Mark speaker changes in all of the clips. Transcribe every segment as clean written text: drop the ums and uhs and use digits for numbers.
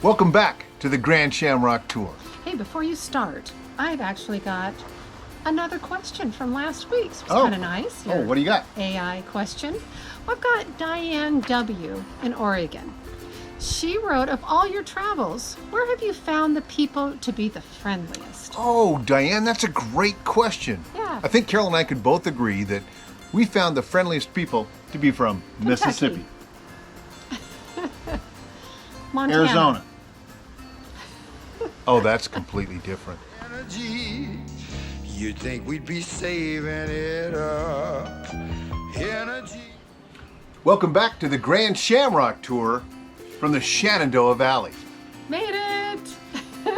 Speaker 1: Welcome back to the Grand Shamrock Tour.
Speaker 2: Hey, before you start, I've actually got another question from last week. So it's
Speaker 1: Oh.
Speaker 2: kind of nice.
Speaker 1: Oh, what do you got?
Speaker 2: AI question. I've got Diane W. in Oregon. She wrote, of all your travels, where have you found the people to be the friendliest?
Speaker 1: Oh, Diane, that's a great question.
Speaker 2: Yeah.
Speaker 1: I think Carol and I could both agree that we found the friendliest people to be from Mississippi,
Speaker 2: Montana.
Speaker 1: Arizona. Oh, that's completely different.
Speaker 3: Energy, you'd think we'd be saving it up. Energy.
Speaker 1: Welcome back to the Grand Shamrock Tour from the Shenandoah Valley.
Speaker 2: Made it!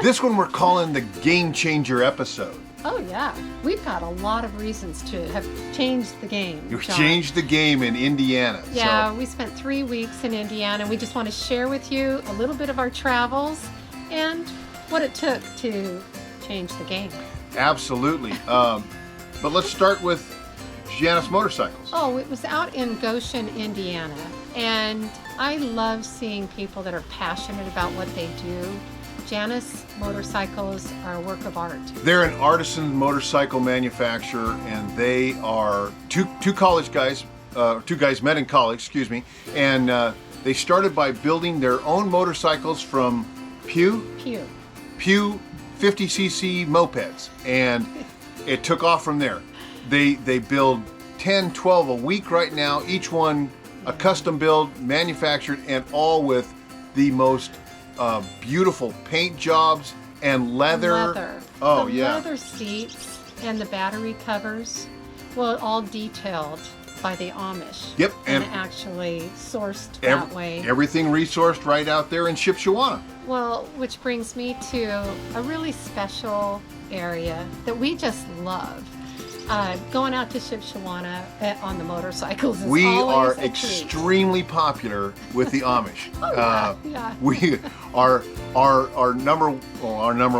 Speaker 1: This one we're calling the GameChanger episode.
Speaker 2: Oh yeah, we've got a lot of reasons to have changed the game.
Speaker 1: You
Speaker 2: John.
Speaker 1: changed the game in Indiana.
Speaker 2: Yeah,
Speaker 1: So,
Speaker 2: we spent 3 weeks in Indiana, and we just want to share with you a little bit of our travels and what it took to change the game.
Speaker 1: absolutely. But let's start with Janus Motorcycles.
Speaker 2: Oh, it was out in Goshen, Indiana, and I love seeing people that are passionate about what they do. Janus Motorcycles are a work of art.
Speaker 1: They're an artisan motorcycle manufacturer, and they are two college guys, two guys met in college, excuse me, and they started by building their own motorcycles from Pew 50cc mopeds, and it took off from there. They build 10, 12 a week right now, each one a custom build, manufactured, and all with the most beautiful paint jobs and leather. Oh,
Speaker 2: the
Speaker 1: yeah.
Speaker 2: leather seats and the battery covers, well, all detailed by the Amish.
Speaker 1: Yep,
Speaker 2: And
Speaker 1: and
Speaker 2: actually sourced that way.
Speaker 1: everything resourced right out there in Shipshewana.
Speaker 2: Well, which brings me to a really special area that we just love. Going out to Shipshewana on the motorcycles is
Speaker 1: We
Speaker 2: always
Speaker 1: are
Speaker 2: a treat.
Speaker 1: extremely popular with the Amish.
Speaker 2: Oh, yeah.
Speaker 1: We our number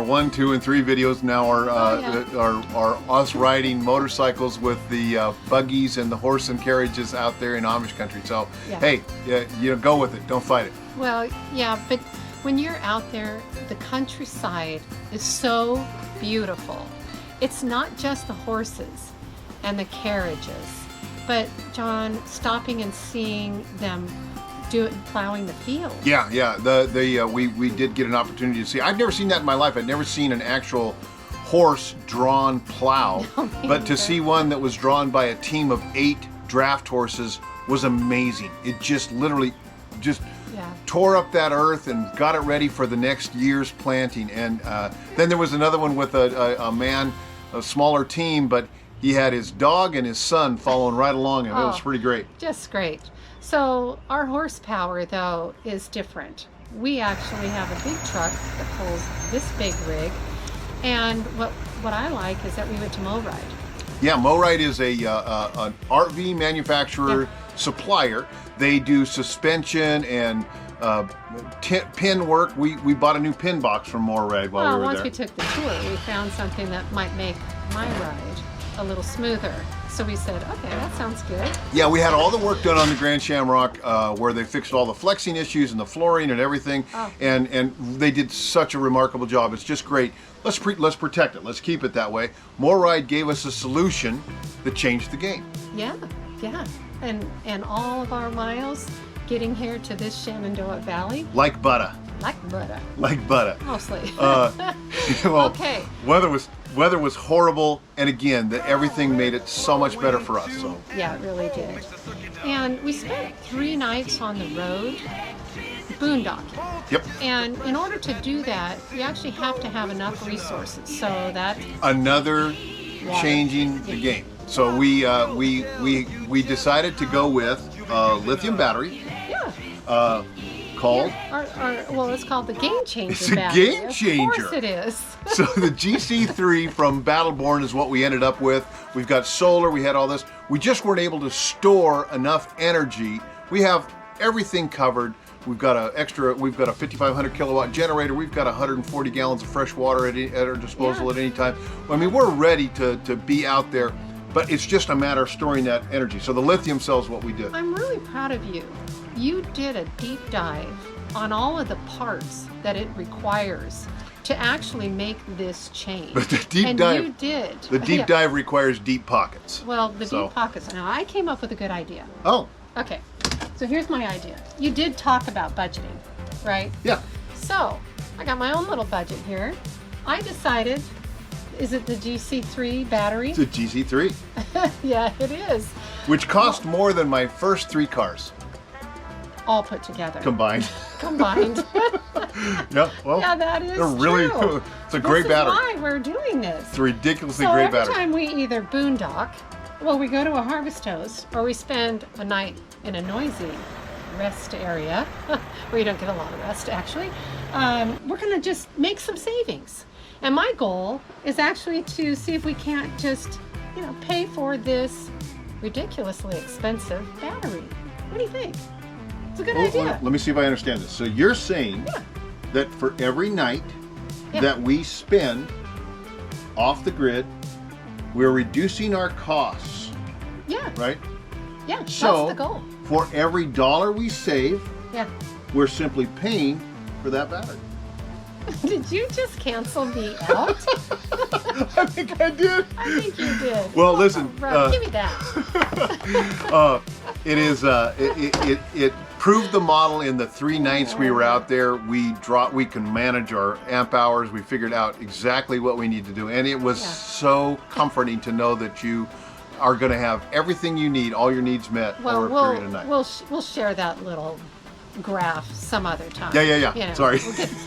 Speaker 1: 1, 2, and 3 videos now are us riding motorcycles with the buggies and the horse and carriages out there in Amish Country. So
Speaker 2: Yeah.
Speaker 1: hey, go with it. Don't fight it.
Speaker 2: Well, yeah, but when you're out there, the countryside is so beautiful. It's not just the horses and the carriages, but John, stopping and seeing them plowing the field.
Speaker 1: Yeah. We did get an opportunity to see. I've never seen that in my life. I'd never seen an actual horse-drawn plow,
Speaker 2: No, me
Speaker 1: but to
Speaker 2: neither.
Speaker 1: see one that was drawn by a team of 8 draft horses was amazing. It just literally
Speaker 2: Yeah.
Speaker 1: tore up that earth and got it ready for the next year's planting. And then there was another one with a man, a smaller team, but he had his dog and his son following right along him. It was
Speaker 2: Oh.
Speaker 1: pretty great.
Speaker 2: Just great. So our horsepower, though, is different. We actually have a big truck that pulls this big rig, and what I like is that we went to MORryde.
Speaker 1: Yeah, MORryde is an RV manufacturer supplier. They do suspension and pin work. We bought a new pin box from MORryde while
Speaker 2: Well,
Speaker 1: we were
Speaker 2: once
Speaker 1: there.
Speaker 2: we took the tour, we found something that might make my ride a little smoother. So we said, okay, that sounds good.
Speaker 1: Yeah, we had all the work done on the Grand Shamrock, where they fixed all the flexing issues and the flooring and everything,
Speaker 2: Oh.
Speaker 1: and they did such a remarkable job. It's just great. Let's protect it. Let's keep it that way. MORryde gave us a solution that changed the game.
Speaker 2: Yeah. And all of our miles getting here to this Shenandoah Valley,
Speaker 1: Like butter.
Speaker 2: like butter,
Speaker 1: Like butter.
Speaker 2: mostly.
Speaker 1: Well,
Speaker 2: Okay.
Speaker 1: Weather was horrible, and again, everything made it so much better for us. So
Speaker 2: Yeah, it really did. And we spent 3 nights on the road, boondocking.
Speaker 1: yep,
Speaker 2: And in order to do that, you actually have to have enough resources. So that
Speaker 1: another changing the game. So we decided to go with lithium battery
Speaker 2: yeah,
Speaker 1: called.
Speaker 2: well, it's called the GameChanger.
Speaker 1: It's a
Speaker 2: battery.
Speaker 1: GameChanger.
Speaker 2: Of course it is.
Speaker 1: So the GC3 from Battleborn is what we ended up with. We've got solar, we had all this. We just weren't able to store enough energy. We have everything covered. We've got a 5,500 kilowatt generator. We've got 140 gallons of fresh water at our disposal
Speaker 2: Yeah.
Speaker 1: at any time. I mean, we're ready to be out there, but it's just a matter of storing that energy. So the lithium cell is what we did.
Speaker 2: I'm really proud of you. You did a deep dive on all of the parts that it requires to actually make this change.
Speaker 1: But the deep
Speaker 2: and
Speaker 1: dive,
Speaker 2: you did.
Speaker 1: The deep
Speaker 2: Yeah.
Speaker 1: dive requires deep pockets.
Speaker 2: Well, the
Speaker 1: So-
Speaker 2: deep pockets. Now, I came up with a good idea.
Speaker 1: Oh,
Speaker 2: Okay, so here's my idea. You did talk about budgeting, right?
Speaker 1: yeah.
Speaker 2: So, I got my own little budget here. I decided, is it the GC3 battery?
Speaker 1: It's a GC3,
Speaker 2: Yeah, it is.
Speaker 1: which cost more than my first 3 cars
Speaker 2: All put together.
Speaker 1: combined.
Speaker 2: Combined.
Speaker 1: Yeah, well,
Speaker 2: Yeah, that is
Speaker 1: they're really,
Speaker 2: true.
Speaker 1: it's a great
Speaker 2: This
Speaker 1: battery.
Speaker 2: is why we're doing this.
Speaker 1: It's a ridiculously
Speaker 2: So
Speaker 1: great
Speaker 2: every
Speaker 1: battery.
Speaker 2: time we either boondock, well, we go to a harvest host, or we spend a night in a noisy rest area, where you don't get a lot of rest, actually, we're going to just make some savings. And my goal is actually to see if we can't just, pay for this ridiculously expensive battery. What do you think? It's a good idea.
Speaker 1: Let me see if I understand this. So you're saying
Speaker 2: Yeah.
Speaker 1: that for every night
Speaker 2: Yeah.
Speaker 1: that we spend off the grid, we're reducing our costs,
Speaker 2: Yeah,
Speaker 1: right?
Speaker 2: yeah,
Speaker 1: So
Speaker 2: that's the goal.
Speaker 1: for every dollar we save,
Speaker 2: Yeah.
Speaker 1: we're simply paying for that battery.
Speaker 2: Did you just cancel me out?
Speaker 1: I think I did.
Speaker 2: I think you did.
Speaker 1: Well, listen,
Speaker 2: Right, give me that.
Speaker 1: It is. It proved the model in the 3 nights we were out there. We can manage our amp hours. We figured out exactly what we need to do, and it was
Speaker 2: Yeah.
Speaker 1: so comforting to know that you are going to have everything you need, all your needs met
Speaker 2: Well,
Speaker 1: over a period of night.
Speaker 2: we'll share that little graph some other time.
Speaker 1: Yeah. Sorry.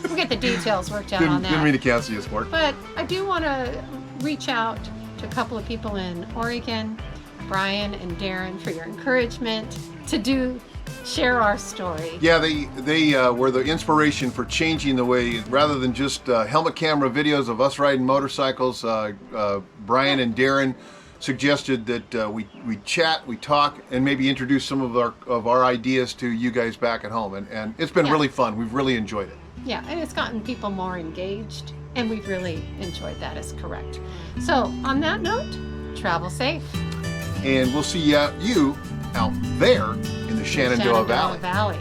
Speaker 2: We'll get the details worked out on that.
Speaker 1: Didn't mean to cancel you, sport.
Speaker 2: But I do want to reach out to a couple of people in Oregon, Brian and Darren, for your encouragement to share our story.
Speaker 1: Yeah, they were the inspiration for changing the way, rather than just helmet camera videos of us riding motorcycles. Brian and Darren suggested that we chat, we talk, and maybe introduce some of our ideas to you guys back at home. And it's been
Speaker 2: Yeah.
Speaker 1: really fun. We've really enjoyed it.
Speaker 2: Yeah, and it's gotten people more engaged, and we've really enjoyed that, is correct. So, on that note, travel safe.
Speaker 1: And we'll see you out there in the Shenandoah Valley.
Speaker 2: Valley.